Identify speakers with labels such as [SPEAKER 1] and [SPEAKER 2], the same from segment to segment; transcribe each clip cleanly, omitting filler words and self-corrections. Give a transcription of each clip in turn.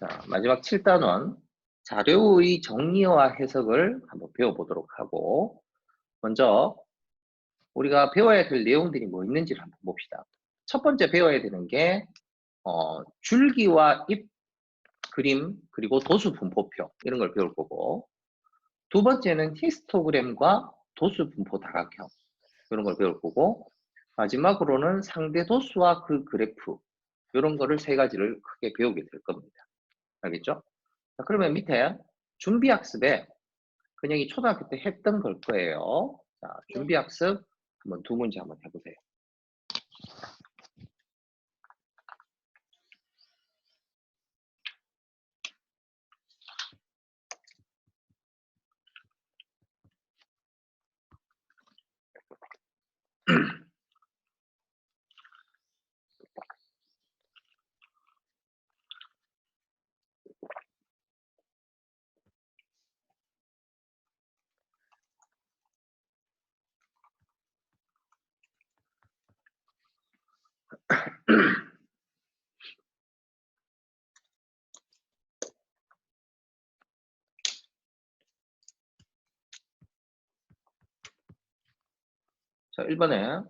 [SPEAKER 1] 자, 마지막 7단원 자료의 정리와 해석을 한번 배워보도록 하고, 먼저 우리가 배워야 될 내용들이 뭐 있는지를 한번 봅시다. 첫 번째 배워야 되는 게 줄기와 잎 그림 그리고 도수 분포표 이런 걸 배울 거고, 두 번째는 히스토그램과 도수 분포 다각형 이런 걸 배울 거고, 마지막으로는 상대 도수와 그 그래프 이런 거를 세 가지를 크게 배우게 될 겁니다. 알겠죠? 자, 그러면 밑에 준비학습에 그냥 이 초등학교 때 했던 걸 거예요. 자, 준비학습 한번 두 문제 한번 해보세요. 자, 1번에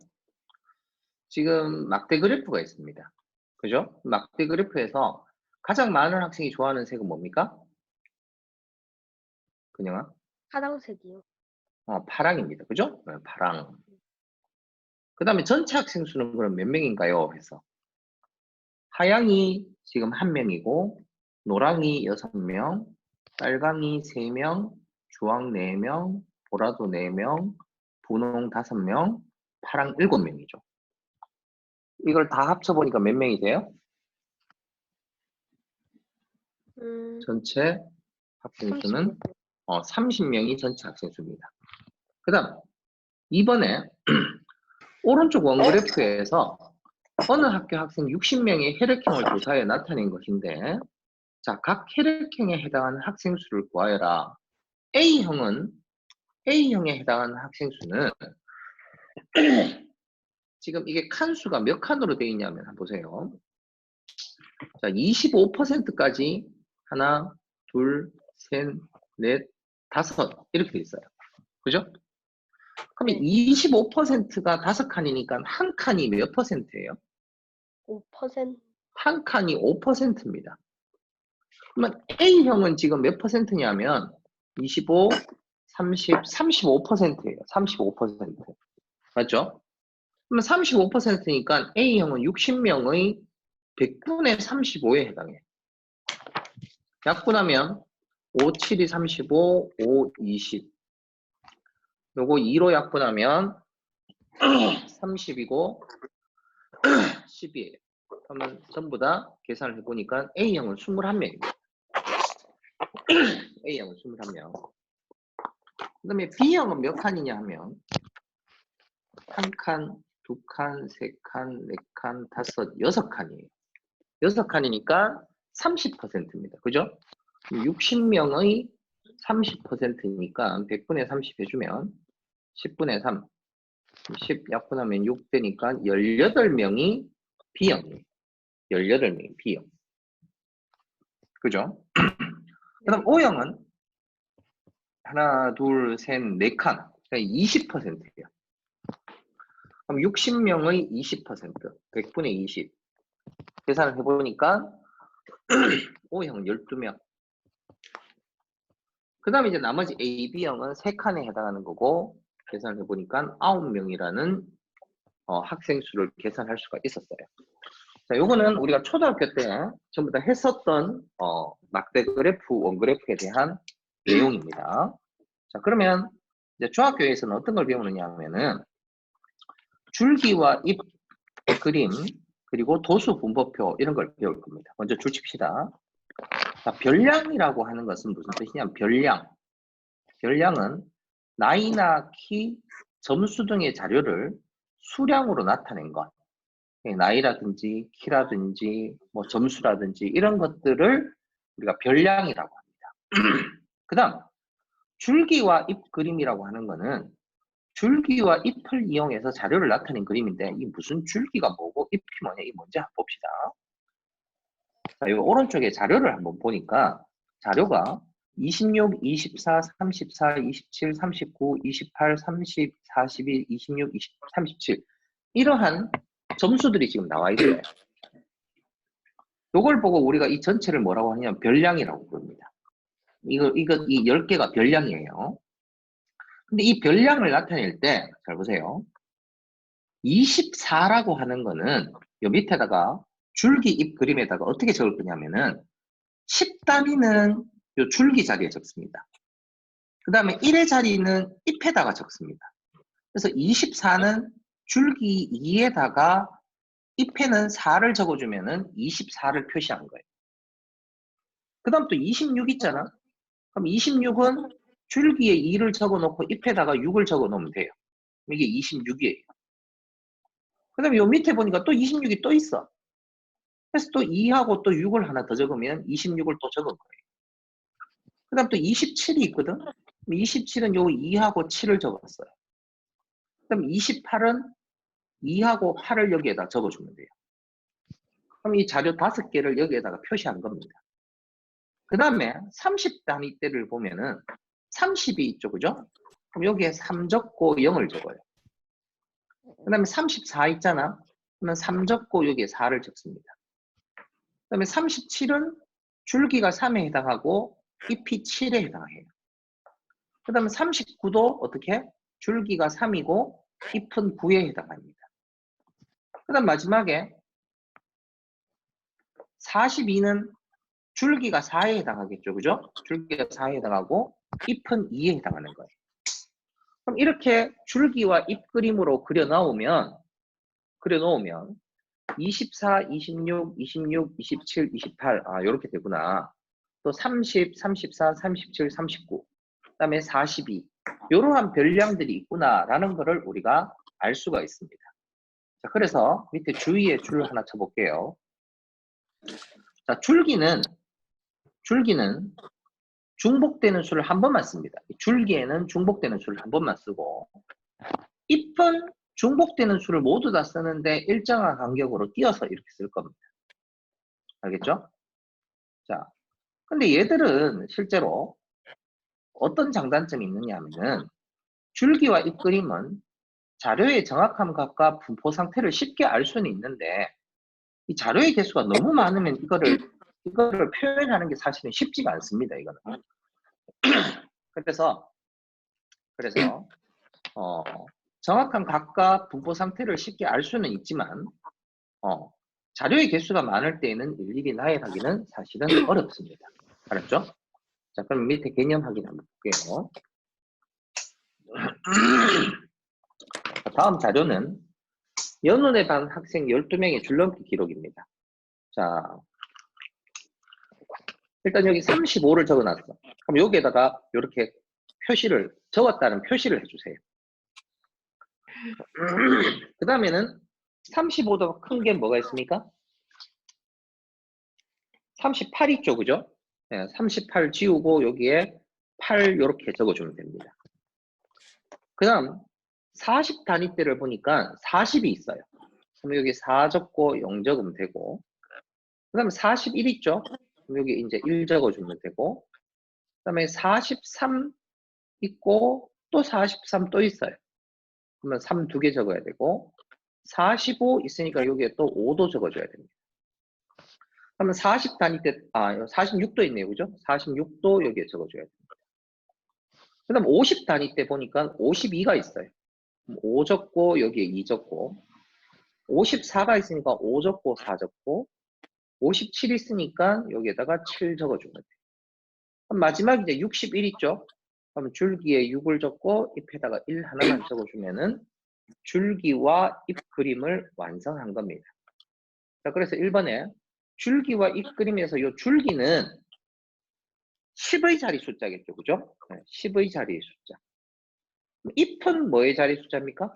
[SPEAKER 1] 지금 막대 그래프가 있습니다. 그죠? 막대 그래프에서 가장 많은 학생이 좋아하는 색은 뭡니까? 그냥아?
[SPEAKER 2] 파란색이요.
[SPEAKER 1] 파랑입니다. 그죠? 네, 파랑. 그 다음에 전체 학생 수는 그럼 몇 명인가요? 해서 하양이 지금 1명이고, 노랑이 6명, 빨강이 3명, 주황 4명, 보라도 4명, 분홍 5명, 파랑 7명이죠. 이걸 다 합쳐보니까 몇 명이 돼요? 전체 학생 수는 30명이 전체 학생 수입니다. 그 다음 2번에 오른쪽 원그래프에서 어느 학교 학생 60명의 혈액형을 조사해 나타낸 것인데, 자, 각 혈액형에 해당하는 학생 수를 구하여라. A형에 해당하는 학생 수는 지금 이게 칸수가 몇 칸으로 되어 있냐면 한번 보세요. 자, 25%까지 하나, 둘, 셋, 넷, 다섯 이렇게 되어 있어요. 그죠? 그러면 25%가 5칸이니까 한 칸이 몇 %예요?
[SPEAKER 2] 5%.
[SPEAKER 1] 한 칸이 5%입니다. 그러면 A형은 지금 몇 %냐면 25, 30, 35%예요. 35%. 맞죠? 그러면 35%니까 A형은 60명의 100분의 35에 해당해요. 약분하면 5, 7이 35, 5, 20. 요거 2로 약분하면 30이고 10이에요. 그러면 전부 다 계산을 해보니까 A형은 21명입니다. A형은 21명. 그 다음에 B형은 몇 칸이냐 하면 한 칸, 두 칸, 세 칸, 네 칸, 다섯, 6칸이에요. 6칸이니까 30%입니다. 그죠? 60명의 30%니까 100분의 30 해주면 10분의 3, 10 약분하면 6 되니까 18명이 B형이에요. 18명이 B형. 그죠? 그 다음 O형은 하나, 둘, 셋, 4칸. 20%예요. 그럼 60명의 20%, 100분의 20. 계산을 해보니까 O형은 12명. 그 다음에 이제 나머지 A, B형은 3칸에 해당하는 거고, 계산을 해보니까 9명이라는 학생 수를 계산할 수가 있었어요. 자, 요거는 우리가 초등학교 때 전부 다 했었던 막대 그래프, 원그래프에 대한 내용입니다. 자, 그러면 이제 중학교에서는 어떤 걸 배우느냐 하면은 줄기와 잎 그림 그리고 도수 분포표 이런 걸 배울 겁니다. 먼저 줄 칩시다. 자, 별량이라고 하는 것은 무슨 뜻이냐면 별량은 나이나 키, 점수 등의 자료를 수량으로 나타낸 것. 나이라든지 키라든지 뭐 점수라든지 이런 것들을 우리가 별량이라고 합니다. 그 다음 줄기와 잎 그림이라고 하는 거는 줄기와 잎을 이용해서 자료를 나타낸 그림인데, 이 무슨 줄기가 뭐고 잎이 뭐냐, 이 뭔지 한번 봅시다. 자, 이 오른쪽에 자료를 한번 보니까 자료가 26, 24, 34, 27, 39, 28, 30, 41, 26, 20, 37 이러한 점수들이 지금 나와 있어요. 이걸 보고 우리가 이 전체를 뭐라고 하냐면 별량이라고 부릅니다. 이 10개가 별량이에요. 근데 이 별량을 나타낼 때, 잘 보세요. 24라고 하는 거는 요 밑에다가 줄기 잎 그림에다가 어떻게 적을 거냐면은 10단위는 요 줄기 자리에 적습니다. 그 다음에 1의 자리는 잎에다가 적습니다. 그래서 24는 줄기 2에다가 잎에는 4를 적어주면은 24를 표시한 거예요. 그 다음 또 26 있잖아. 그럼 26은 줄기에 2를 적어놓고 잎에다가 6을 적어놓으면 돼요. 이게 26이에요. 그 다음에 요 밑에 보니까 또 26이 또 있어. 그래서 또 2하고 또 6을 하나 더 적으면 26을 또 적은 거예요. 그 다음 또 27이 있거든. 27은 요 2하고 7을 적었어요. 그럼 28은 2하고 8을 여기에다 적어주면 돼요. 그럼 이 자료 5개를 여기에다가 표시한 겁니다. 그 다음에 30단위대를 보면은 30이 있죠, 그죠? 그럼 여기에 3 적고 0을 적어요. 그 다음에 34 있잖아. 그러면 3 적고 여기에 4를 적습니다. 그 다음에 37은 줄기가 3에 해당하고 잎이 7에 해당해요. 그 다음에 39도 어떻게? 줄기가 3이고 잎은 9에 해당합니다. 그 다음 마지막에 42는 줄기가 4에 해당하겠죠, 그죠? 줄기가 4에 해당하고 잎은 2에 해당하는 거예요. 그럼 이렇게 줄기와 잎 그림으로 그려 놓으면 24, 26, 26, 27, 28 이렇게 되구나. 또 30, 34, 37, 39 그다음에 42 이러한 별량들이 있구나라는 것을 우리가 알 수가 있습니다. 자, 그래서 밑에 주위에 줄 하나 쳐볼게요. 자, 줄기는 중복되는 수를 한 번만 씁니다. 줄기에는 중복되는 수를 한 번만 쓰고 잎은 중복되는 수를 모두 다 쓰는데 일정한 간격으로 띄어서 이렇게 쓸 겁니다. 알겠죠? 자, 근데 얘들은 실제로 어떤 장단점이 있느냐 하면은 줄기와 잎 그림은 자료의 정확한 값과 분포 상태를 쉽게 알 수는 있는데 이 자료의 개수가 너무 많으면 이거를 표현하는 게 사실은 쉽지가 않습니다. 이거는. 그래서 정확한 값과 분포 상태를 쉽게 알 수는 있지만 자료의 개수가 많을 때에는 일일이 나열하기는 사실은 어렵습니다. 알았죠? 자, 그럼 밑에 개념 확인 한번 볼게요. 다음 자료는 연운에 반 학생 12명의 줄넘기 기록입니다. 자, 일단 여기 35를 적어놨어. 그럼 여기에다가 이렇게 적었다는 표시를 해주세요. 그 다음에는 35도 큰 게 뭐가 있습니까? 38 있죠, 그죠? 네, 38 지우고 여기에 8 이렇게 적어주면 됩니다. 그 다음 40 단위대를 보니까 40이 있어요. 그럼 여기 4 적고 0 적으면 되고 그 다음에 41 있죠? 그럼 여기 이제 1 적어주면 되고 그 다음에 43 있고 또 43 또 있어요. 그러면 3 2개 적어야 되고 45 있으니까 여기에 또 5도 적어줘야 됩니다. 그러면 40 단위대 46도 있네요. 그죠? 46도 여기에 적어줘야 됩니다. 그 다음 50 단위대 보니까 52가 있어요. 5 적고 여기에 2 적고 54가 있으니까 5 적고 4 적고 57 있으니까 여기에다가 7 적어주면 돼요. 그럼 마지막 이제 61 있죠? 그럼 줄기에 6을 적고 잎에다가 1 하나만 적어주면은 줄기와 잎 그림을 완성한 겁니다. 자, 그래서 1번에 줄기와 잎 그림에서 이 줄기는 10의 자리 숫자겠죠, 그죠? 네, 10의 자리 숫자. 잎은 뭐의 자리 숫자입니까?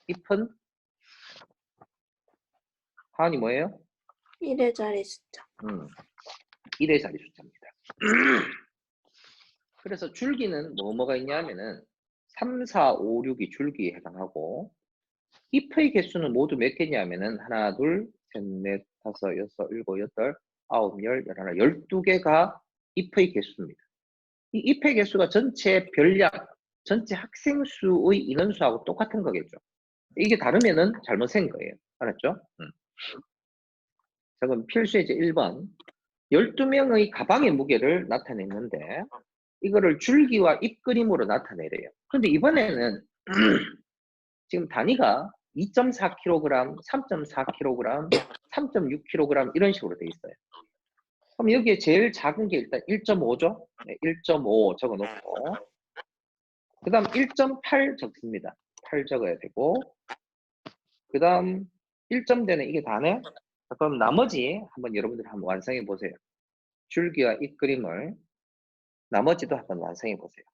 [SPEAKER 1] 잎은 하은이 뭐예요?
[SPEAKER 2] 1의 자리 숫자.
[SPEAKER 1] 1의 자리 숫자입니다. 그래서 줄기는 뭐가 있냐 하면은 3, 4, 5, 6이 줄기에 해당하고 잎의 개수는 모두 몇 개냐 하면은 하나, 둘, 셋, 넷, 다섯, 여섯, 일곱, 여덟, 아홉, 열, 열하나, 12개가 if의 개수입니다. 이 if의 개수가 전체 별량, 전체 학생 수의 인원수하고 똑같은 거겠죠. 이게 다르면은 잘못 센 거예요. 알았죠? 자, 그럼 필수예제 1번. 12명의 가방의 무게를 나타냈는데 이거를 줄기와 입그림으로 나타내래요. 근데 이번에는 지금 단위가 2.4kg, 3.4kg, 3.6kg 이런 식으로 돼 있어요. 그럼 여기에 제일 작은 게 일단 1.5죠? 네, 1.5 적어놓고 그 다음 1.8 적습니다. 8 적어야 되고 그 다음 1점대는 이게 다네? 자, 그럼 나머지 한번 여러분들 한번 완성해 보세요. 줄기와 입그림을 나머지도 한번 완성해 보세요.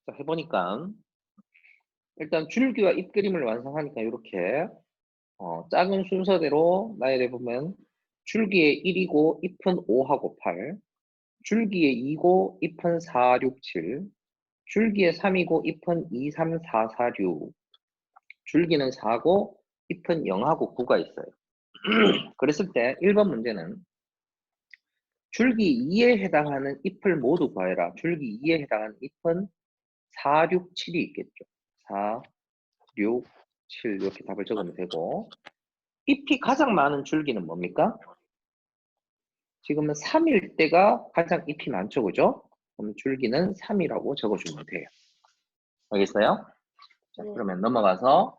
[SPEAKER 1] 자, 해보니까 일단 줄기와 입그림을 완성하니까 이렇게 작은 순서대로 나열해 보면 줄기에 1이고 잎은 5하고 8, 줄기에 2고 잎은 4, 6, 7, 줄기에 3이고 잎은 2, 3, 4, 4, 6, 줄기는 4고 잎은 0하고 9가 있어요. 그랬을 때 1번 문제는 줄기 2에 해당하는 잎을 모두 구하여라. 줄기 2에 해당하는 잎은 4, 6, 7이 있겠죠. 4, 6, 7 이렇게 답을 적으면 되고 잎이 가장 많은 줄기는 뭡니까? 지금은 3일 때가 가장 잎이 많죠. 그죠? 그럼 줄기는 3이라고 적어주면 돼요. 알겠어요? 자,
[SPEAKER 2] 네.
[SPEAKER 1] 그러면 넘어가서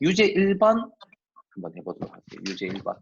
[SPEAKER 1] 유제 1번 한번 해보도록 할게요. 유제 1번.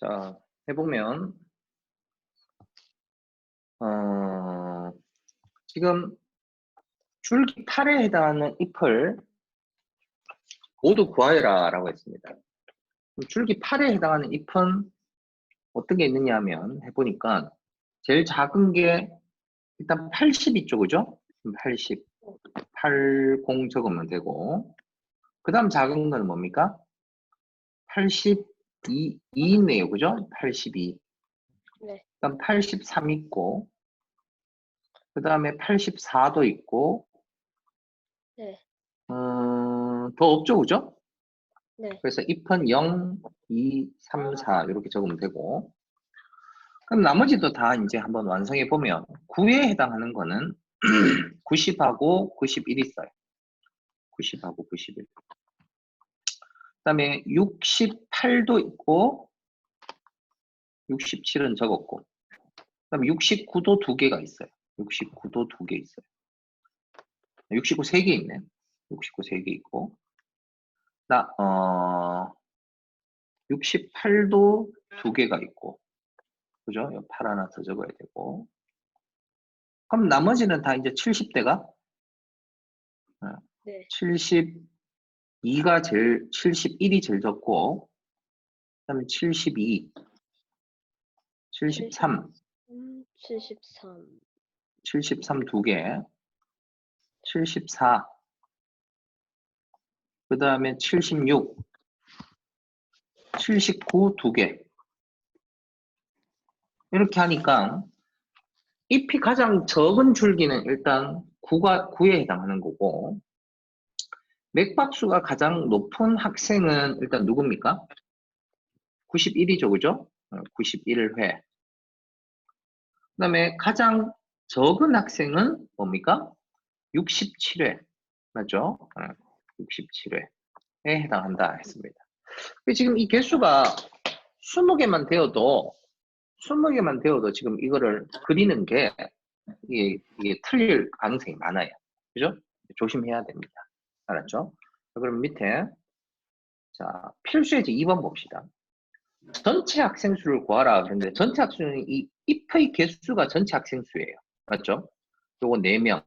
[SPEAKER 1] 자, 해보면 지금 줄기 8에 해당하는 잎을 모두 구하여라 라고 했습니다. 줄기 8에 해당하는 잎은 어떤 게 있느냐 하면 해보니까 제일 작은 게 일단 80 있죠, 그죠? 80, 80 적으면 되고, 그 다음 작은 건 뭡니까? 82 있네요, 그죠? 82.
[SPEAKER 2] 네.
[SPEAKER 1] 그 다음 83 있고, 그 다음에 84도 있고,
[SPEAKER 2] 네.
[SPEAKER 1] 더 없죠, 그죠?
[SPEAKER 2] 네.
[SPEAKER 1] 그래서 잎은 0, 2, 3, 4 이렇게 적으면 되고, 그럼 나머지도 다 이제 한번 완성해 보면 9에 해당하는 거는 90하고 91 있어요. 90하고 91. 그다음에 68도 있고 67은 적었고, 그다음에 69도 두 개가 있어요. 69도 두 개 있어요. 69 세 개 있네. 69 세 개 있고, 68도 두 개가 있고, 그죠? 8 하나 더 적어야 되고. 그럼 나머지는 다 이제 70대가
[SPEAKER 2] 네.
[SPEAKER 1] 72가 제일 71이 제일 적고, 그다음에 72, 73,
[SPEAKER 2] 73.
[SPEAKER 1] 73 두 개, 74, 그 다음에 76, 79 두 개. 이렇게 하니까 잎이 가장 적은 줄기는 일단 9에 해당하는 거고, 맥박수가 가장 높은 학생은 일단 누굽니까? 91이죠, 그죠? 91회. 그 다음에 가장 적은 학생은 뭡니까? 67회. 맞죠? 67회에 해당한다 했습니다. 지금 이 개수가 20개만 되어도 20개만 되어도 지금 이거를 그리는 게 이게 틀릴 가능성이 많아요. 그죠? 조심해야 됩니다. 알았죠? 그럼 밑에 자 필수예제 2번 봅시다. 전체 학생 수를 구하라 그랬는데 전체 학생 수는 이 잎의 개수가 전체 학생 수예요. 맞죠? 요거 4명.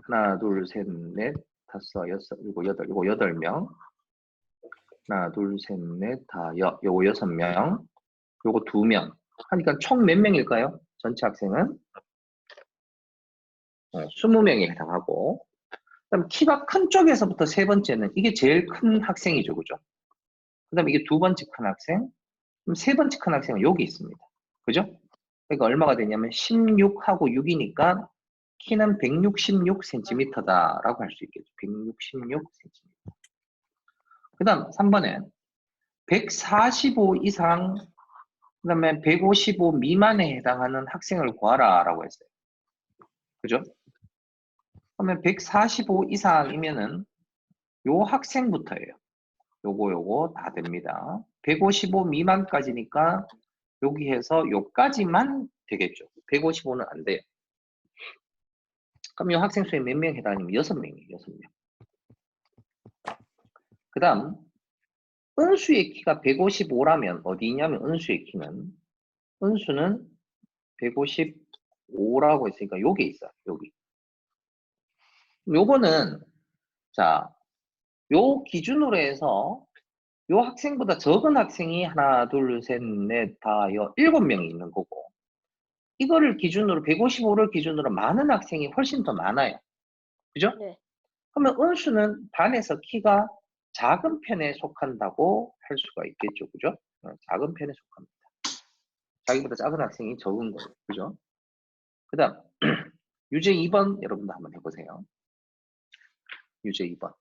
[SPEAKER 1] 하나, 둘, 셋, 넷, 다섯, 여섯, 일곱, 여덟. 요거 8명. 하나, 둘, 셋, 넷, 다, 요거 6명. 요거 2명. 하니까 총 몇 명일까요? 전체 학생은 20명에 해당하고, 그다음 키가 큰 쪽에서부터 세 번째는 이게 제일 큰 학생이죠, 그죠? 그다음 이게 두 번째 큰 학생, 그럼 세 번째 큰 학생은 여기 있습니다, 그죠? 그러니까 얼마가 되냐면 16하고 6이니까 키는 166cm다라고 할 수 있겠죠. 166cm. 그다음 3번에 145 이상, 그다음에 155 미만에 해당하는 학생을 구하라라고 했어요. 그죠? 그러면 145 이상이면은 요 학생부터예요. 요거 다 됩니다. 155 미만까지니까 여기 해서 요까지만 되겠죠. 155는 안 돼요. 그럼 요 학생 수에 몇 명 해당하냐면 6명이에요. 6명. 그 다음 은수의 키가 155라면 어디 있냐면 은수의 키는 은수는 155라고 했으니까 여기 있어요. 여기. 요거는 자, 요 기준으로 해서 요 학생보다 적은 학생이 하나, 둘, 셋, 넷, 다, 7명이 있는 거고, 이거를 기준으로, 155를 기준으로 많은 학생이 훨씬 더 많아요. 그죠?
[SPEAKER 2] 네.
[SPEAKER 1] 그러면 은수는 반에서 키가 작은 편에 속한다고 할 수가 있겠죠. 그죠? 작은 편에 속합니다. 자기보다 작은 학생이 적은 거예요. 그죠? 그 다음, 유제 2번 여러분도 한번 해보세요. 유제 2번.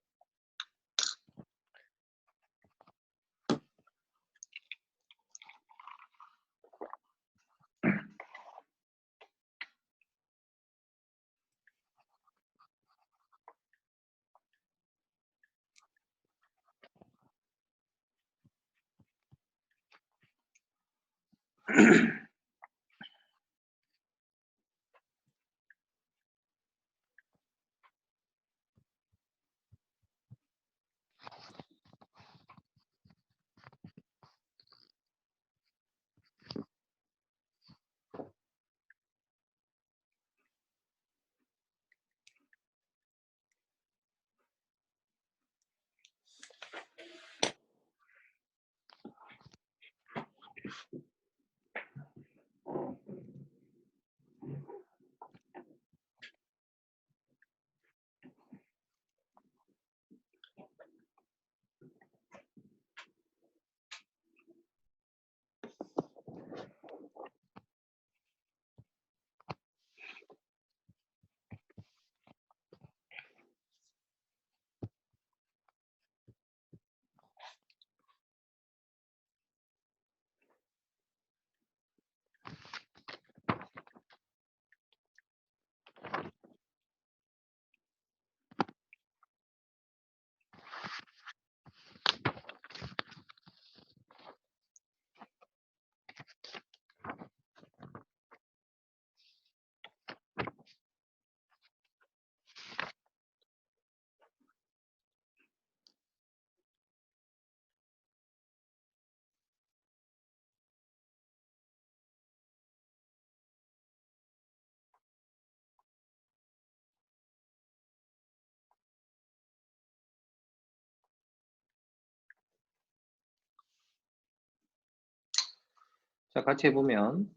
[SPEAKER 1] 자, 같이 해보면,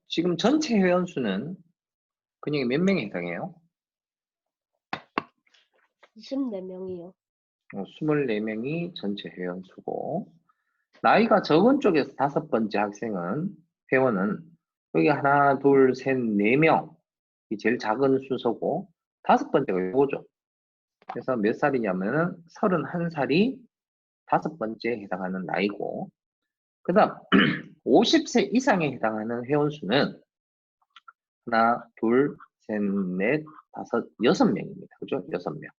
[SPEAKER 1] 지금 전체 회원수는 근육이 몇 명에 해당해요?
[SPEAKER 2] 24명이요.
[SPEAKER 1] 24명이 전체 회원수고, 나이가 적은 쪽에서 5번째 학생은, 회원은, 여기 하나, 둘, 셋, 4명. 이 제일 작은 순서고, 5번째가 이거죠. 그래서 몇 살이냐면은 31살이 5번째에 해당하는 나이고, 그 다음, 50세 이상에 해당하는 회원수는 하나, 둘, 셋, 넷, 다섯, 6명입니다. 그죠? 6명.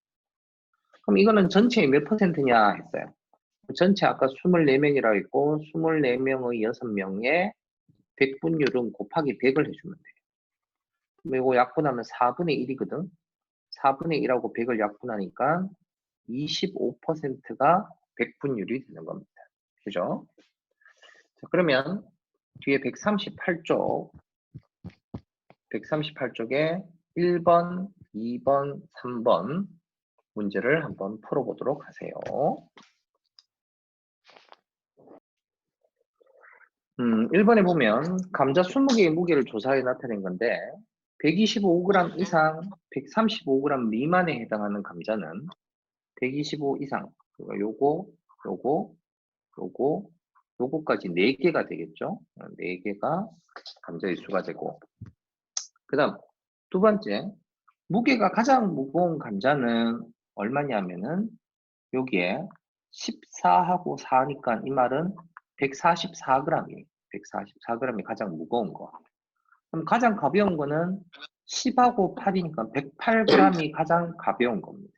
[SPEAKER 1] 그럼 이거는 전체의 몇 퍼센트냐 했어요. 전체 아까 24명이라고 했고 24명의 6명의 백분율은 곱하기 100을 해주면 돼요. 그럼 이거 약분하면 4분의 1이거든. 4분의 1하고 100을 약분하니까 25%가 백분율이 되는 겁니다. 그죠? 자, 그러면 뒤에 138쪽 138쪽에 1번, 2번, 3번 문제를 한번 풀어보도록 하세요. 1번에 보면 감자 20개의 무게를 조사해 나타낸 건데 125g 이상 135g 미만에 해당하는 감자는 125 이상 그러니까 요거까지 4개가 되겠죠. 4개가 감자의 수가 되고 그 다음 두 번째 무게가 가장 무거운 감자는 얼마냐면은 여기에 14하고 4니까 이 말은 144g이에요. 144g이 가장 무거운 거. 그럼 가장 가벼운 거는 10하고 8이니까 108g이 가장 가벼운 겁니다.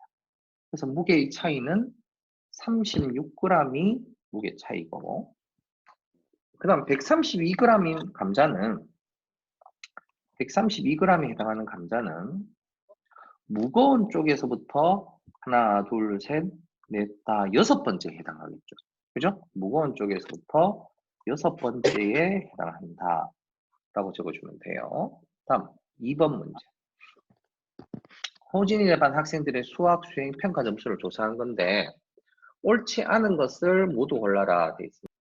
[SPEAKER 1] 그래서 무게의 차이는 36g이 무게 차이고 그 다음 132g인 감자는 132g에 해당하는 감자는 무거운 쪽에서부터 하나, 둘, 셋, 넷, 다 6번째에 해당하겠죠. 그죠? 무거운 쪽에서부터 6번째에 해당한다. 라고 적어주면 돼요. 다음 2번 문제. 호진이네 반 학생들의 수학 수행 평가 점수를 조사한 건데 옳지 않은 것을 모두 골라라 돼 있습니다.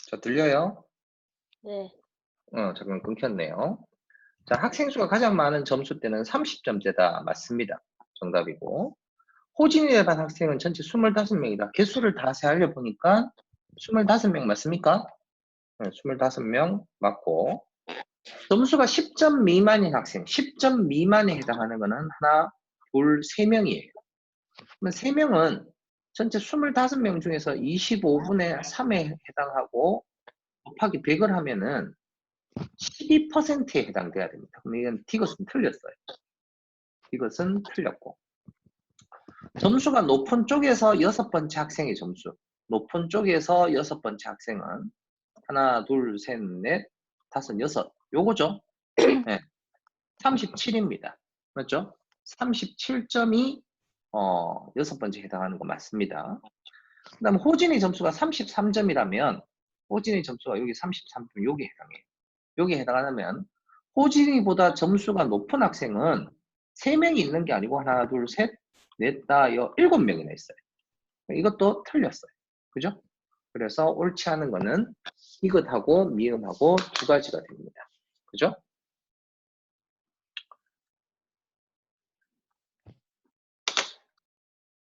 [SPEAKER 1] 자, 들려요?
[SPEAKER 2] 네.
[SPEAKER 1] 잠깐 끊겼네요. 자, 학생 수가 가장 많은 점수대는 30점대다. 맞습니다. 정답이고. 호진이네 반 학생은 전체 25명이다. 개수를 다 세알려 보니까 25명 맞습니까? 네, 25명 맞고. 점수가 10점 미만인 학생, 10점 미만에 해당하는 거는 하나, 둘, 3명이에요. 그러면 3명은 전체 25명 중에서 25분의 3에 해당하고 곱하기 100을 하면은 12%에 해당돼야 됩니다. 그럼 이건 이것은 틀렸어요. 이것은 틀렸고. 점수가 높은 쪽에서 6번째 학생의 점수. 높은 쪽에서 6번째 학생은 하나, 둘, 셋, 넷, 다섯, 여섯. 요거죠. 네. 37입니다. 맞죠? 37점이 6번째 해당하는 거 맞습니다. 그 다음 호진이 점수가 33점이라면 호진이 점수가 여기 33점 여기 해당해요. 여기 해당하면 호진이보다 점수가 높은 학생은 3명이 있는 게 아니고 하나, 둘, 셋, 넷, 다, 7명이나 있어요. 이것도 틀렸어요. 그죠? 그래서 옳지 않은 거는 이것하고 미음하고 두 가지가 됩니다. 그죠?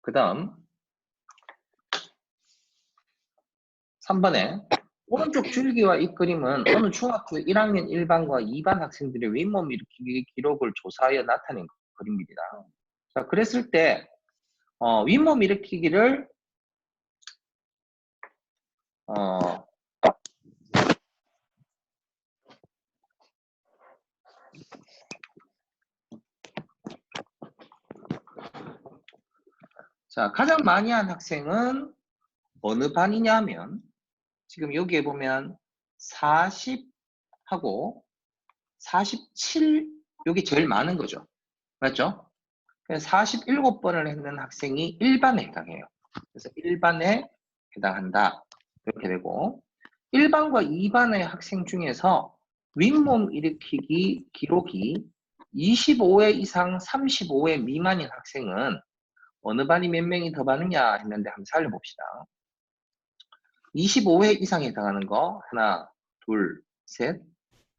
[SPEAKER 1] 그 다음 3번에 오른쪽 줄기와 이 그림은 어느 중학교 1학년 1반과 2반 학생들의 윗몸 일으키기 기록을 조사하여 나타낸 그림입니다. 자, 그랬을 때 윗몸 일으키기를 어, 자, 가장 많이 한 학생은 어느 반이냐 하면 지금 여기에 보면 40하고 47 여기 제일 많은 거죠. 맞죠? 47번을 했는 학생이 1반에 해당해요. 그래서 1반에 해당한다. 이렇게 되고 1반과 2반의 학생 중에서 윗몸 일으키기 기록이 25회 이상 35회 미만인 학생은 어느 반이 몇 명이 더 많으냐 했는데 한번 살려봅시다. 25회 이상에 해당하는 거 하나, 둘, 셋.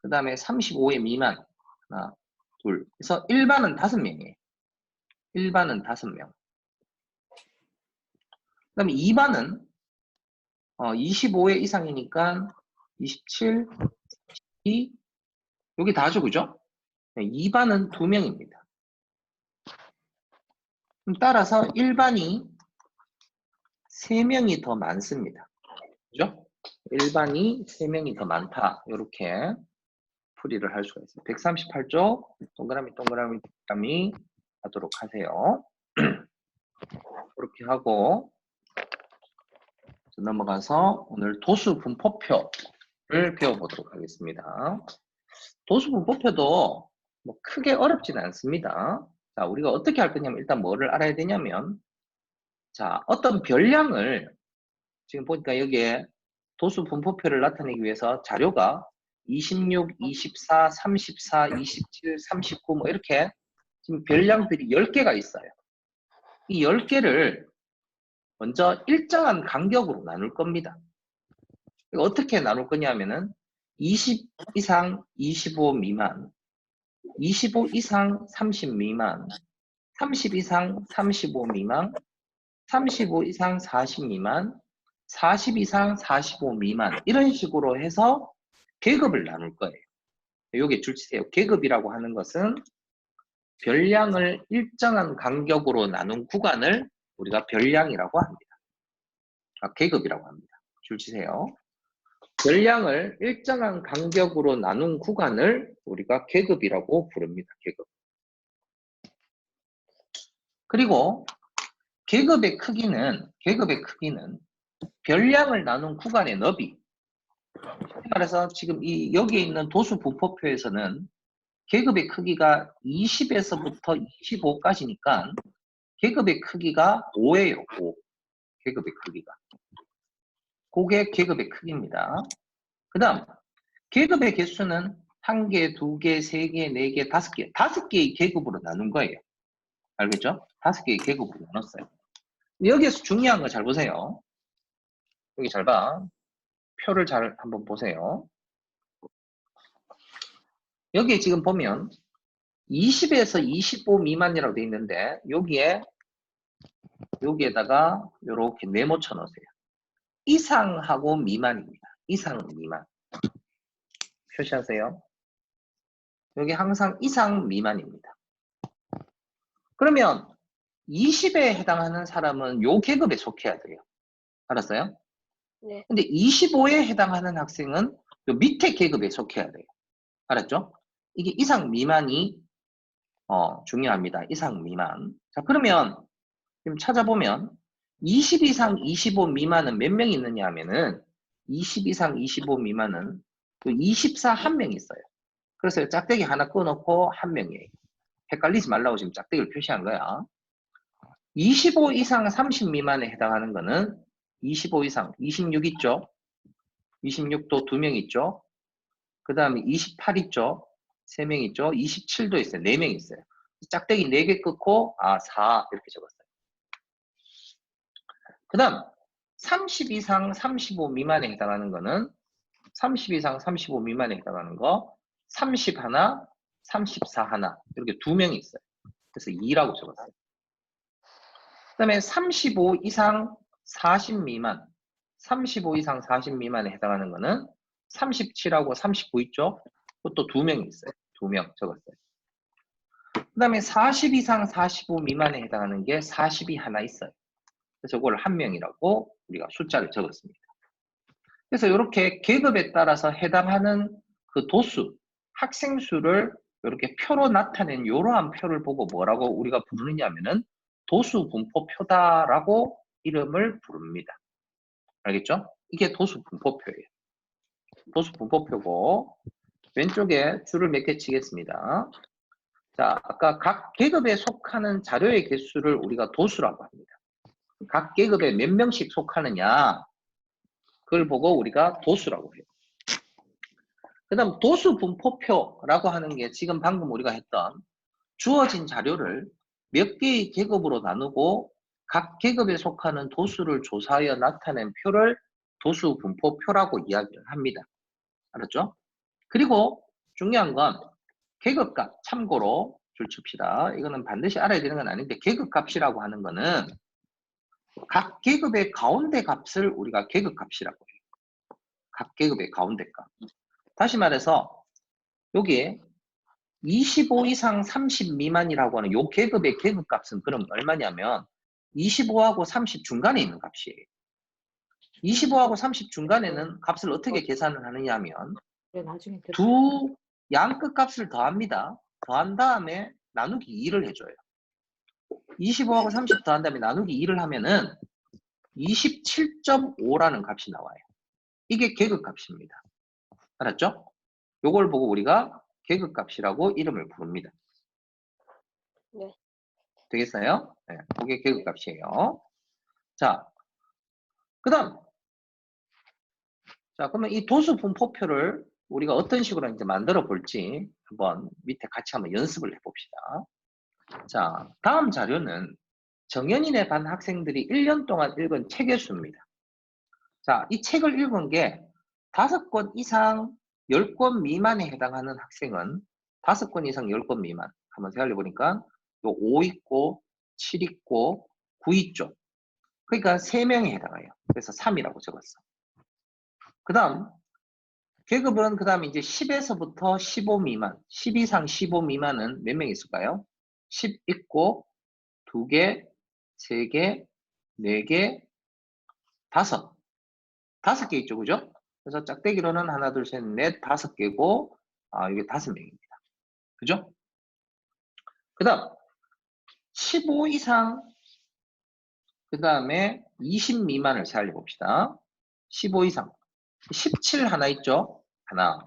[SPEAKER 1] 그 다음에 35회 미만 하나, 둘. 그래서 1반은 5명이에요. 1반은 5명. 그 다음에 2반은 25회 이상이니까 27, 2, 여기 다죠, 그죠? 2반은 2명입니다. 따라서 1반이 3명이 더 많습니다. 그죠? 1반이 3명이 더 많다. 이렇게 풀이를 할 수가 있습니다. 138쪽 동그라미 동그라미 하도록 하세요. 그렇게 하고 넘어가서 오늘 도수 분포표를 배워보도록 하겠습니다. 도수 분포표도 뭐 크게 어렵지는 않습니다. 자, 우리가 어떻게 할 거냐면 일단 뭐를 알아야 되냐면 자, 어떤 별량을 지금 보니까 여기에 도수 분포표를 나타내기 위해서 자료가 26, 24, 34, 27, 39 뭐 이렇게 지금 별량들이 10개가 있어요. 이 10개를 먼저 일정한 간격으로 나눌 겁니다. 어떻게 나눌 거냐면은 20 이상 25 미만, 25 이상 30 미만, 30 이상 35 미만, 35 이상 40 미만, 40 이상 45 미만 이런 식으로 해서 계급을 나눌 거예요. 여기 줄치세요. 계급이라고 하는 것은 별량을 일정한 간격으로 나눈 구간을 우리가 별량이라고 합니다. 계급이라고 합니다. 줄치세요. 별량을 일정한 간격으로 나눈 구간을 우리가 계급이라고 부릅니다. 계급. 그리고 계급의 크기는 별량을 나눈 구간의 너비. 그래서 지금 여기에 있는 도수 분포표에서는 계급의 크기가 20에서부터 25까지니까 계급의 크기가 5예요. 5. 계급의 크기가. 그게 계급의 크기입니다. 그 다음 계급의 개수는 1개, 2개, 3개, 4개, 5개. 5개의 계급으로 나눈 거예요. 알겠죠? 5개의 계급으로 나눴어요. 여기에서 중요한 거 잘 보세요. 여기 잘 봐. 표를 잘 한번 보세요. 여기 지금 보면 20에서 25 미만이라고 되어 있는데 여기에다가 이렇게 네모 쳐놓으세요. 이상하고 미만입니다. 이상, 미만. 표시하세요. 여기 항상 이상, 미만입니다. 그러면 20에 해당하는 사람은 요 계급에 속해야 돼요. 알았어요?
[SPEAKER 2] 네.
[SPEAKER 1] 근데 25에 해당하는 학생은 요 밑에 계급에 속해야 돼요. 알았죠? 이게 이상, 미만이 중요합니다. 이상, 미만. 자, 그러면 지금 찾아보면 20 이상 25 미만은 몇 명 있느냐 하면은 20 이상 25 미만은 24 한 명 있어요. 그래서 짝대기 하나 끊어놓고 한 명이에요. 헷갈리지 말라고 지금 짝대기를 표시한 거야. 25 이상 30 미만에 해당하는 거는 25 이상 26 있죠. 26도 2명 있죠. 그 다음에 28 있죠. 3명 있죠. 27도 있어요. 4명 있어요. 짝대기 4개 끊고 4 이렇게 적었어요. 그 다음 30 이상 35 미만에 해당하는 거는 30 이상 35 미만에 해당하는 거 30 하나, 34 하나 이렇게 2명이 있어요. 그래서 2라고 적었어요. 그 다음에 35 이상 40 미만 35 이상 40 미만에 해당하는 거는 37하고 39 있죠? 그것도 2명이 있어요. 2명 적었어요. 그 다음에 40 이상 45 미만에 해당하는 게 40이 하나 있어요. 그래서 이걸 한 명이라고 우리가 숫자를 적었습니다. 그래서 이렇게 계급에 따라서 해당하는 그 도수, 학생 수를 이렇게 표로 나타낸 이러한 표를 보고 뭐라고 우리가 부르느냐면은 도수 분포표다라고 이름을 부릅니다. 알겠죠? 이게 도수 분포표예요. 도수 분포표고 왼쪽에 줄을 몇 개 치겠습니다. 자, 아까 각 계급에 속하는 자료의 개수를 우리가 도수라고 합니다. 각 계급에 몇 명씩 속하느냐 그걸 보고 우리가 도수라고 해요. 그 다음 도수 분포표라고 하는 게 지금 방금 우리가 했던 주어진 자료를 몇 개의 계급으로 나누고 각 계급에 속하는 도수를 조사하여 나타낸 표를 도수 분포표라고 이야기를 합니다. 알았죠? 그리고 중요한 건 계급값, 참고로 줄 칩시다. 이거는 반드시 알아야 되는 건 아닌데 계급값이라고 하는 거는 각 계급의 가운데 값을 우리가 계급값이라고 해요. 각 계급의 가운데 값. 다시 말해서 여기에 25 이상 30 미만이라고 하는 요 계급의 계급값은 그럼 얼마냐면 25하고 30 중간에 있는 값이에요. 25하고 30 중간에는 값을 어떻게 계산을 하느냐 하면 두 양끝 값을 더합니다. 더한 다음에 나누기 2를 해줘요. 25하고 30 더한 다음에 나누기 2를 하면은 27.5라는 값이 나와요. 이게 계급값입니다. 알았죠? 요걸 보고 우리가 계급값이라고 이름을 부릅니다.
[SPEAKER 2] 네.
[SPEAKER 1] 되겠어요? 네, 그게 계급값이에요. 자, 그 다음. 자, 그러면 이 도수 분포표를 우리가 어떤 식으로 이제 만들어 볼지 한번 밑에 같이 한번 연습을 해 봅시다. 자, 다음 자료는 정연인의 반 학생들이 1년 동안 읽은 책의 수입니다. 자, 이 책을 읽은 게 5권 이상 10권 미만에 해당하는 학생은 5권 이상 10권 미만. 한번 생각해 보니까 요 5 있고 7 있고 9 있죠. 그러니까 3명에 해당해요. 그래서 3이라고 적었어. 그 다음 계급은 그 다음에 이제 10에서부터 15 미만, 10 이상 15 미만은 몇 명 있을까요? 10 있고 2개, 3개, 4개, 5. 5개 있죠, 그죠? 그래서 짝대기로는 하나, 둘, 셋, 넷, 5개고, 이게 5명입니다. 그죠? 그 다음, 15 이상, 그 다음에 20 미만을 살려봅시다. 15 이상. 17 하나 있죠? 하나.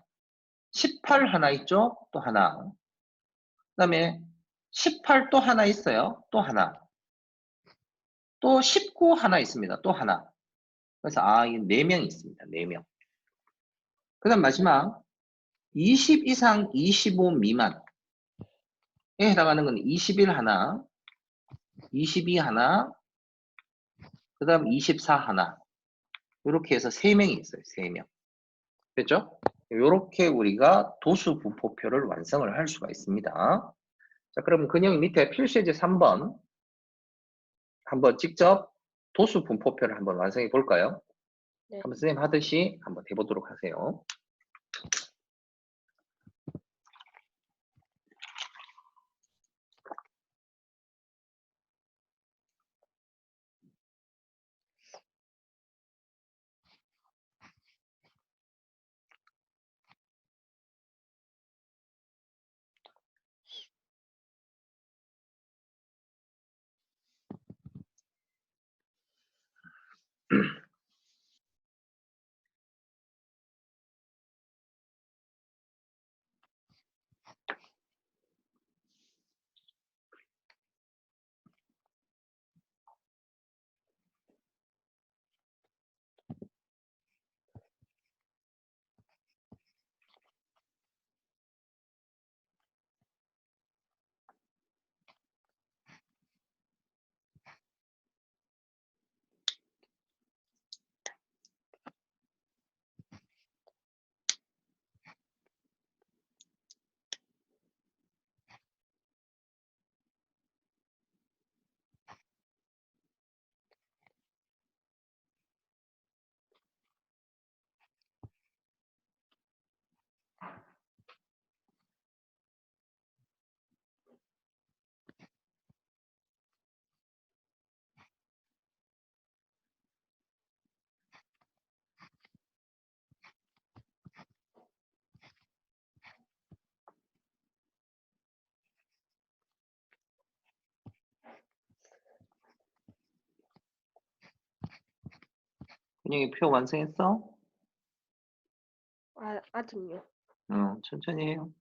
[SPEAKER 1] 18 하나 있죠? 또 하나. 그 다음에 18 또 하나 있어요. 또 하나. 또 19 하나 있습니다. 또 하나. 그래서 이게 4명이 있습니다. 4명. 그 다음 마지막 20 이상 25 미만에 해당하는 건 21 하나, 22 하나, 그 다음 24 하나. 이렇게 해서 3명이 있어요. 3명. 됐죠? 이렇게 우리가 도수 분포표를 완성을 할 수가 있습니다. 자, 그럼 근영 밑에 필수예제 3번 한번 직접 도수 분포표를 한번 완성해 볼까요?
[SPEAKER 2] 네.
[SPEAKER 1] 한번 선생님 하듯이 한번 해보도록 하세요. 현영이 표 완성했어?
[SPEAKER 2] 아직요.
[SPEAKER 1] 천천히 해요.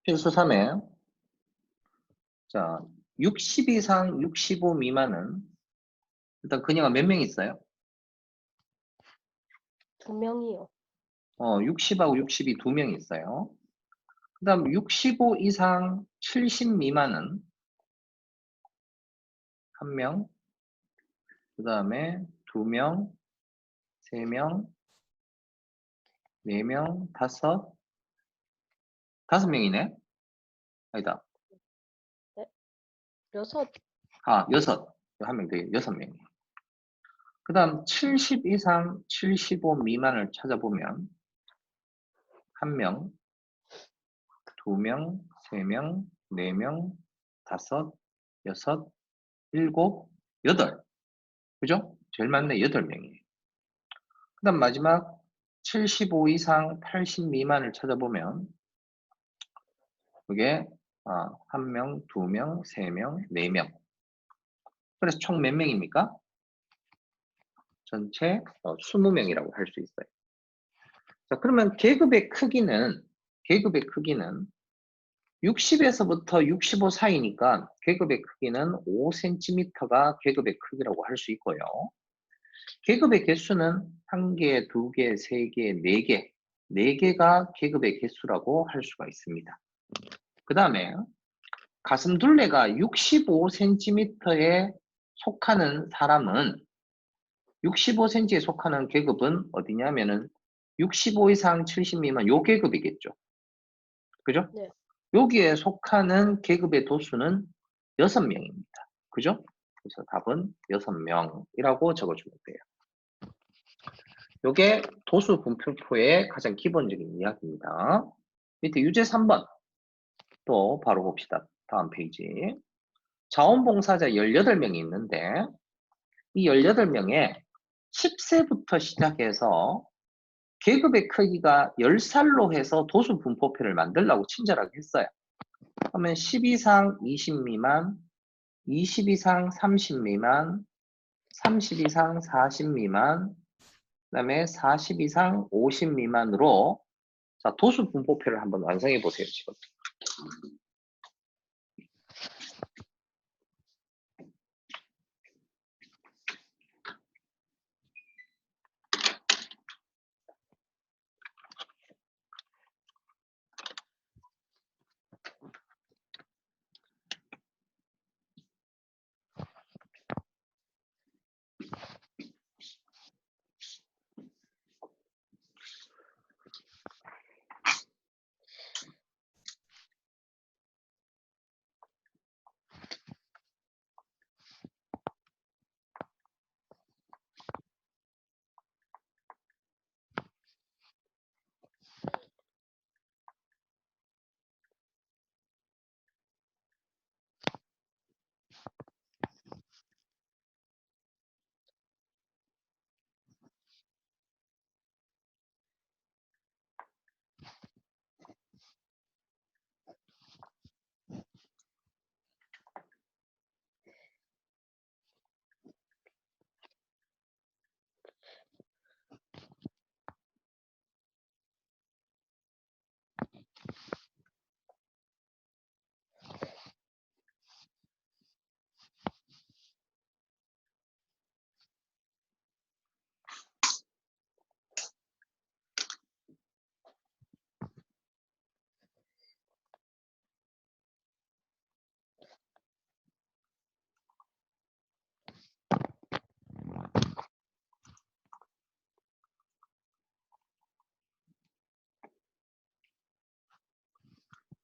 [SPEAKER 1] 필수 3에 자, 60 이상 65 미만은 일단 그녀가 몇 명 있어요?
[SPEAKER 2] 2명이요.
[SPEAKER 1] 60하고 62 2명이 있어요. 그 다음 65 이상 70 미만은 1명, 그 다음에 2명, 3명, 4명, 5명이네? 아니다.
[SPEAKER 2] 네. 6.
[SPEAKER 1] 6. 1명 더, 6명이. 그 다음 70 이상 75 미만을 찾아보면 1명, 2명, 3명, 4명, 5, 6, 7, 8. 그죠? 제일 많네, 8명이에요. 그 다음 마지막 75 이상 80 미만을 찾아보면 그게 1명, 2명, 3명, 4명. 그래서 총 몇 명입니까? 전체 20명이라고 할 수 있어요. 자, 그러면 계급의 크기는 60에서부터 65 사이니까 계급의 크기는 5cm가 계급의 크기라고 할 수 있고요. 계급의 개수는 1개, 2개, 3개, 4개, 4개가 계급의 개수라고 할 수가 있습니다. 그 다음에 가슴둘레가 65cm에 속하는 사람은 65cm에 속하는 계급은 어디냐면은 65 이상 70 미만 요 계급이겠죠. 그죠?
[SPEAKER 2] 네.
[SPEAKER 1] 여기에 속하는 계급의 도수는 6명입니다. 그죠? 그래서 답은 6명이라고 적어주면 돼요. 요게 도수 분표표의 가장 기본적인 이야기입니다. 밑에 유제 3번 또 바로 봅시다. 다음 페이지. 자원봉사자 18명이 있는데 이 18명에 10세부터 시작해서 계급의 크기가 10살로 해서 도수 분포표를 만들라고 친절하게 했어요. 그러면 10 이상 20 미만, 20 이상 30 미만, 30 이상 40 미만, 그 다음에 40 이상 50 미만으로 자, 도수 분포표를 한번 완성해 보세요, 지금.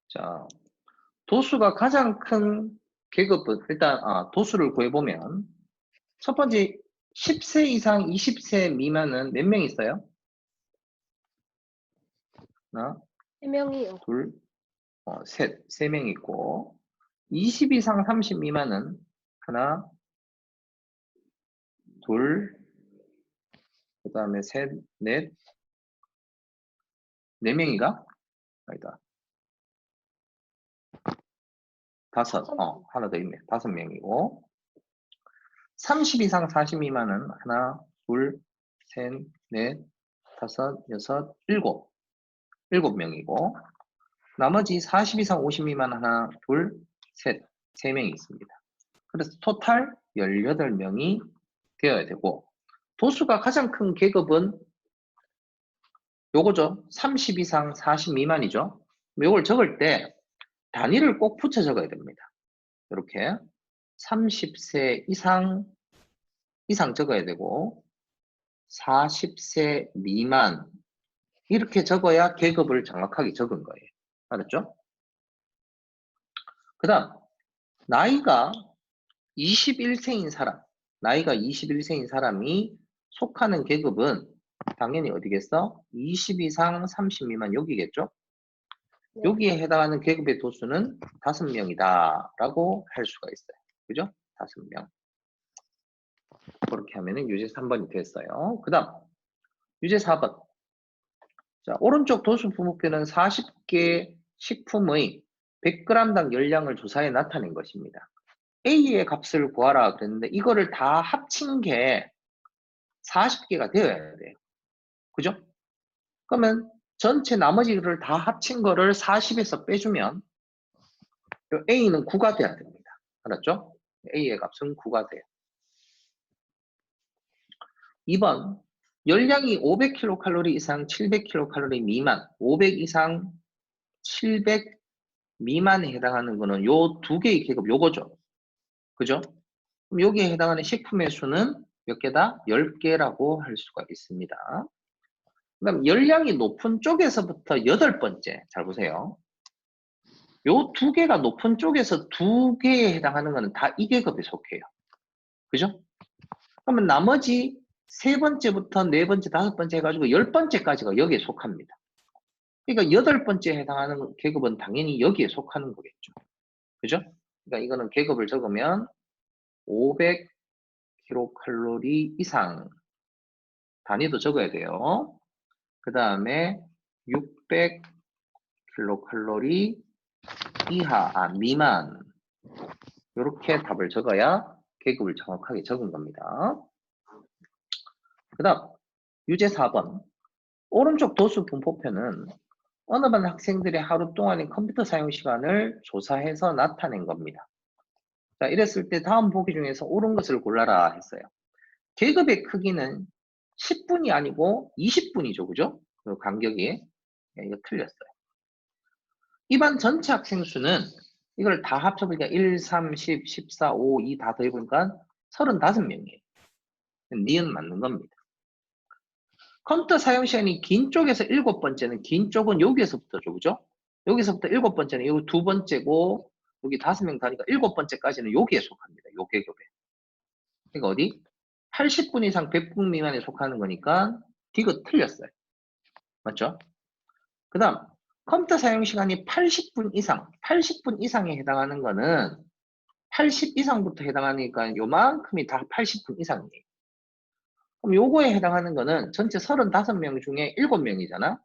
[SPEAKER 1] 자, 도수가 가장 큰 계급은 일단 도수를 구해보면 첫 번째 10세 이상 20세 미만은 몇 명 있어요? 하나,
[SPEAKER 2] 3명이요.
[SPEAKER 1] 둘, 셋, 3명 있고 20 이상 30 미만은 하나, 둘, 그 다음에 셋, 넷, 4명인가? 아니다. 다섯, 하나 더 있네. 5명이고 30 이상 40 미만은 하나, 둘, 셋, 넷, 다섯, 여섯, 일곱. 7명이고 나머지 40 이상 50 미만 하나, 둘, 셋, 3명이 있습니다. 그래서 토탈 18명이 되어야 되고 도수가 가장 큰 계급은 요거죠. 30 이상 40 미만이죠. 요걸 적을 때 단위를 꼭 붙여 적어야 됩니다. 이렇게 30세 이상 적어야 되고 40세 미만 이렇게 적어야 계급을 정확하게 적은 거예요. 알았죠? 그 다음 나이가 21세인 사람이 속하는 계급은 당연히 어디겠어? 20 이상 30 미만 여기겠죠?
[SPEAKER 2] 네.
[SPEAKER 1] 여기에 해당하는 계급의 도수는 5명이다 라고 할 수가 있어요. 그죠? 5명. 그렇게 하면은 유제 3번이 됐어요. 그 다음 유제 4번. 자, 오른쪽 도수 분목표는 40개 식품의 100g당 열량을 조사해 나타낸 것입니다. A의 값을 구하라 그랬는데 이거를 다 합친 게 40개가 되어야 돼요. 그죠? 그러면 전체 나머지를 다 합친 거를 40에서 빼주면 A는 9가 돼야 됩니다. 알았죠? A의 값은 9가 돼요. 2번 열량이 500kcal 이상 700kcal 미만 500 이상 700 미만에 해당하는 거는 요 두 개의 계급 요거죠. 그죠? 그럼 여기에 해당하는 식품의 수는 몇 개다? 10개라고 할 수가 있습니다. 그다음 열량이 높은 쪽에서부터 8번째. 잘 보세요. 요 두 개가 높은 쪽에서 두 개에 해당하는 거는 다 이 계급에 속해요. 그죠? 그러면 나머지 세 번째부터 네 번째, 다섯 번째 해가지고 10번째까지가 여기에 속합니다. 그러니까 8번째에 해당하는 계급은 당연히 여기에 속하는 거겠죠. 그죠? 그러니까 이거는 계급을 적으면 500kcal 이상 단위도 적어야 돼요. 그 다음에 600kcal 이하, 미만 이렇게 답을 적어야 계급을 정확하게 적은 겁니다. 그 다음 유제 4번 오른쪽 도수 분포표는 어느 반 학생들의 하루 동안의 컴퓨터 사용 시간을 조사해서 나타낸 겁니다. 자, 이랬을 때 다음 보기 중에서 옳은 것을 골라라 했어요. 계급의 크기는 10분이 아니고 20분이죠. 그죠? 그 간격이. 이거 틀렸어요. 이 반 전체 학생 수는 이걸 다 합쳐보니까 1, 3, 10, 14, 5, 2 다 더해보니까 35명이에요. 니은 맞는 겁니다. 컴퓨터 사용 시간이 긴 쪽에서 7번째는 긴 쪽은 여기에서부터죠. 그죠? 여기서부터 7번째는 여기 2번째고 여기 5명 다니까 7번째까지는 여기에 속합니다. 요 계급에. 그러니까 어디? 80분 이상 100분 미만에 속하는 거니까 D가 틀렸어요. 맞죠? 그 다음 컴퓨터 사용 시간이 80분 이상에 해당하는 거는 80 이상부터 해당하니까 요만큼이 다 80분 이상이에요. 그럼 요거에 해당하는 거는 전체 35명 중에 7명이잖아.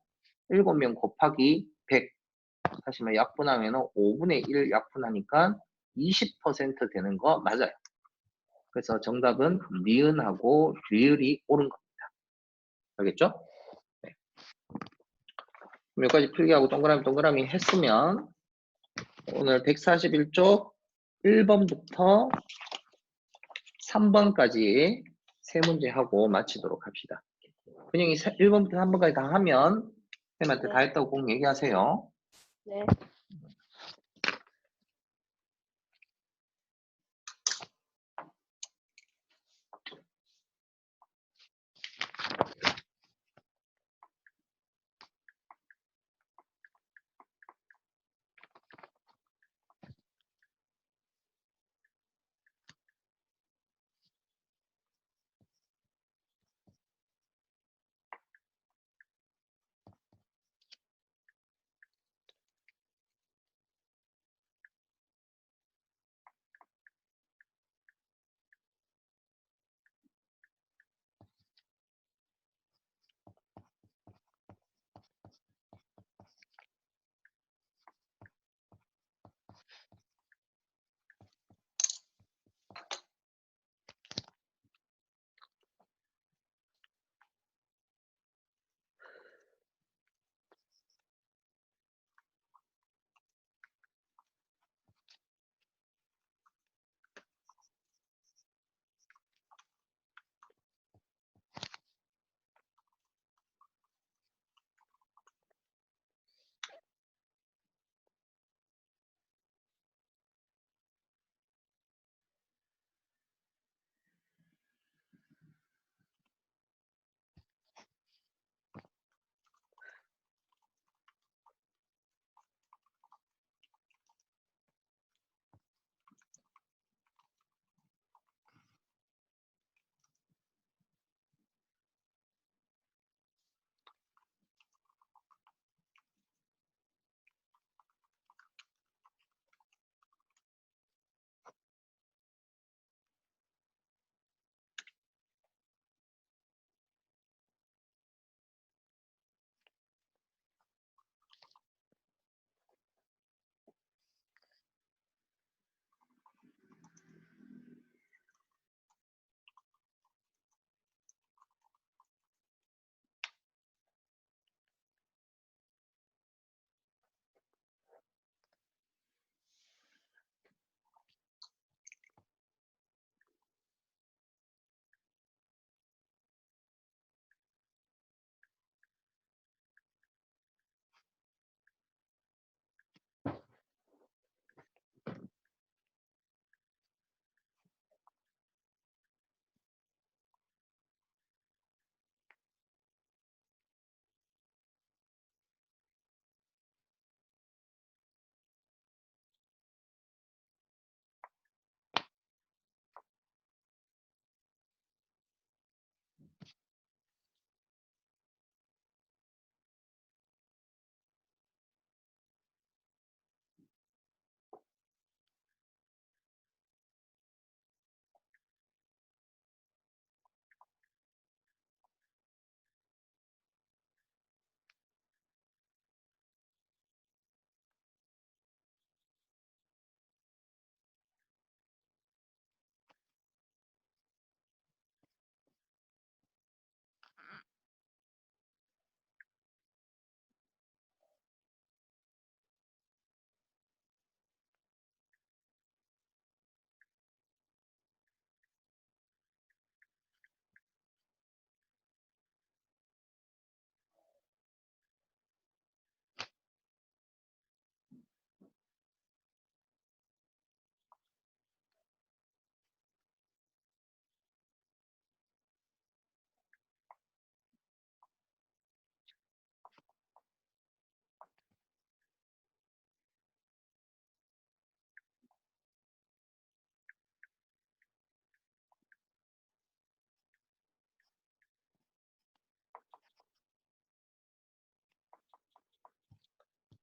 [SPEAKER 1] 7명 곱하기 100 하시면 약분하면 5분의 1 약분하니까 20% 되는 거 맞아요. 그래서 정답은 니은하고 리을이 옳은 겁니다. 알겠죠? 네. 여기까지 필기하고 동그라미 했으면 오늘 141쪽 1번부터 3번까지 세 문제 하고 마치도록 합시다. 그냥 1번부터 3번까지 다 하면 쌤한테 다 했다고 꼭 얘기하세요.
[SPEAKER 2] 네.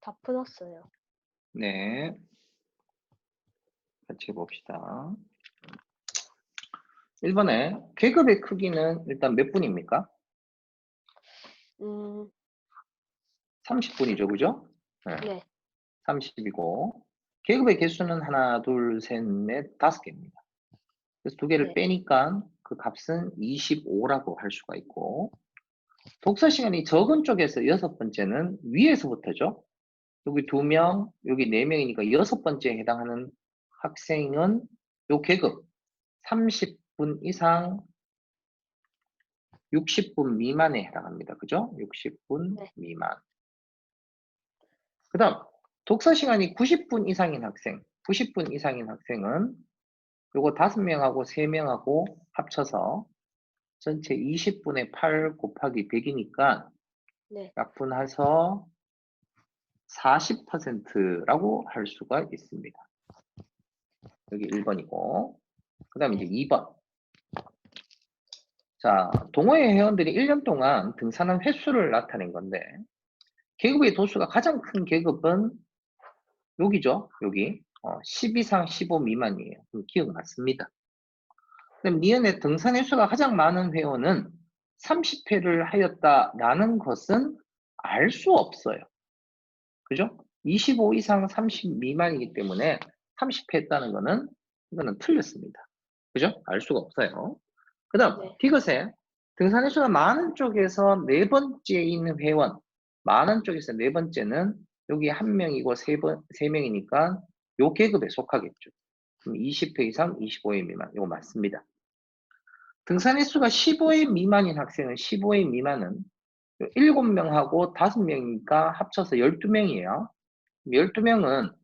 [SPEAKER 2] 다 풀었어요.
[SPEAKER 1] 네. 같이 해봅시다. 1번에 계급의 크기는 일단 몇 분입니까?
[SPEAKER 2] 음,
[SPEAKER 1] 30분이죠, 그죠? 네.
[SPEAKER 2] 네.
[SPEAKER 1] 30이고 계급의 개수는 하나, 둘, 셋, 넷, 5개입니다. 그래서 두 개를
[SPEAKER 2] 네.
[SPEAKER 1] 빼니까 그 값은 25라고 할 수가 있고 독서 시간이 적은 쪽에서 6번째는 위에서부터죠. 여기 2명, 여기 4명이니까 6번째에 해당하는 학생은 요 계급 30분 이상 60분 미만에 해당합니다. 그죠? 60분
[SPEAKER 2] 네.
[SPEAKER 1] 미만. 그 다음 독서 시간이 90분 이상인 학생, 90분 이상인 학생은 요거 5명하고 3명하고 합쳐서 전체 20분의 8 곱하기 100이니까
[SPEAKER 2] 네.
[SPEAKER 1] 약분해서 40%라고 할 수가 있습니다. 여기 1번이고 그 다음에 이제 2번. 자, 동호회 회원들이 1년 동안 등산한 횟수를 나타낸 건데 계급의 도수가 가장 큰 계급은 여기죠. 여기 10 이상 15 미만이에요. 기억 맞습니다. 그럼 니은의 등산 횟수가 가장 많은 회원은 30회를 하였다라는 것은 알 수 없어요. 그죠? 25 이상 30 미만이기 때문에 30회 했다는 거는 이거는 틀렸습니다. 그죠? 알 수가 없어요. 그 다음
[SPEAKER 2] 네.
[SPEAKER 1] 디귿에 등산 횟수가 많은 쪽에서 네 번째에 있는 회원, 많은 쪽에서 네 번째는 여기 한 명이고 세 명이니까 요 계급에 속하겠죠. 그럼 20회 이상 25회 미만, 이거 맞습니다. 등산 횟수가 15회 미만인 학생은 15회 미만은 7명하고 5명이니까 합쳐서 12명이에요. 12명은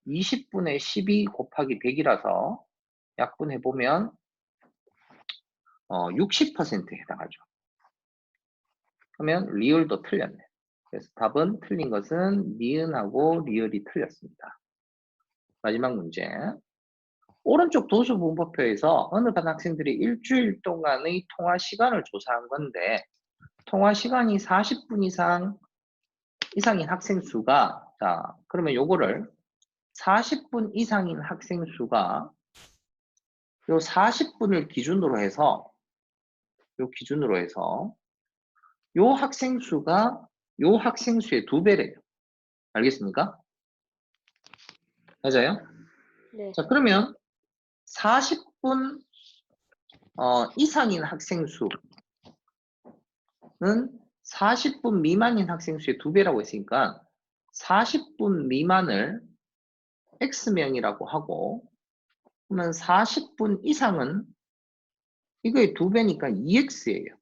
[SPEAKER 1] 20분의 12 곱하기 100이라서 약분해보면 60%에 해당하죠. 그러면 리을도 틀렸네. 그래서 답은 틀린 것은 니은하고 리을이 틀렸습니다. 마지막 문제. 오른쪽 도수 분포표에서 어느 반 학생들이 일주일 동안의 통화 시간을 조사한 건데 통화 시간이 40분 이상인 학생 수가 자 그러면 요거를 40분 이상인 학생 수가 요 40분을 기준으로 해서 요 학생 수가 요 학생 수의 2배래요. 알겠습니까? 맞아요?
[SPEAKER 2] 네.
[SPEAKER 1] 자 그러면 40분 이상인 학생 수는 40분 미만인 학생 수의 2배라고 했으니까 40분 미만을 X명이라고 하고 그러면 40분 이상은 이거의 2배니까 2X예요.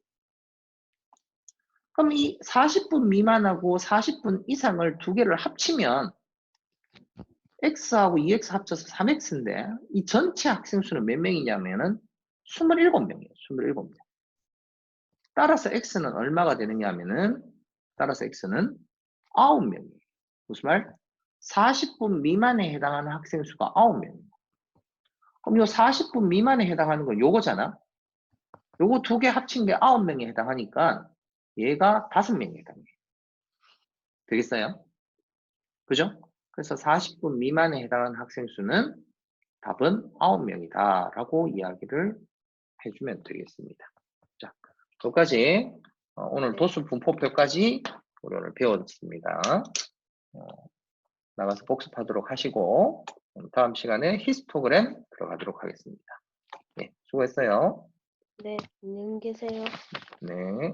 [SPEAKER 1] 그럼 이 40분 미만하고 40분 이상을 두 개를 합치면 X하고 2X 합쳐서 3X인데 이 전체 학생 수는 몇 명이냐면은 27명이에요. 27명. 따라서 X는 얼마가 되느냐 하면은 따라서 X는 9명이에요. 무슨 말? 40분 미만에 해당하는 학생 수가 9명이에요. 그럼 요 40분 미만에 해당하는 건 요거잖아. 요거 두 개 합친 게 9명에 해당하니까 얘가 5명에 해당해요. 되겠어요? 그죠? 그래서 40분 미만에 해당하는 학생 수는 답은 9명이다 라고 이야기를 해주면 되겠습니다. 자, 여기까지 오늘
[SPEAKER 2] 네.
[SPEAKER 1] 도수 분포표까지 오늘 배웠습니다. 나가서 복습하도록 하시고 다음 시간에 히스토그램 들어가도록 하겠습니다. 네, 수고했어요.
[SPEAKER 2] 네. 안녕히 계세요.
[SPEAKER 1] 네.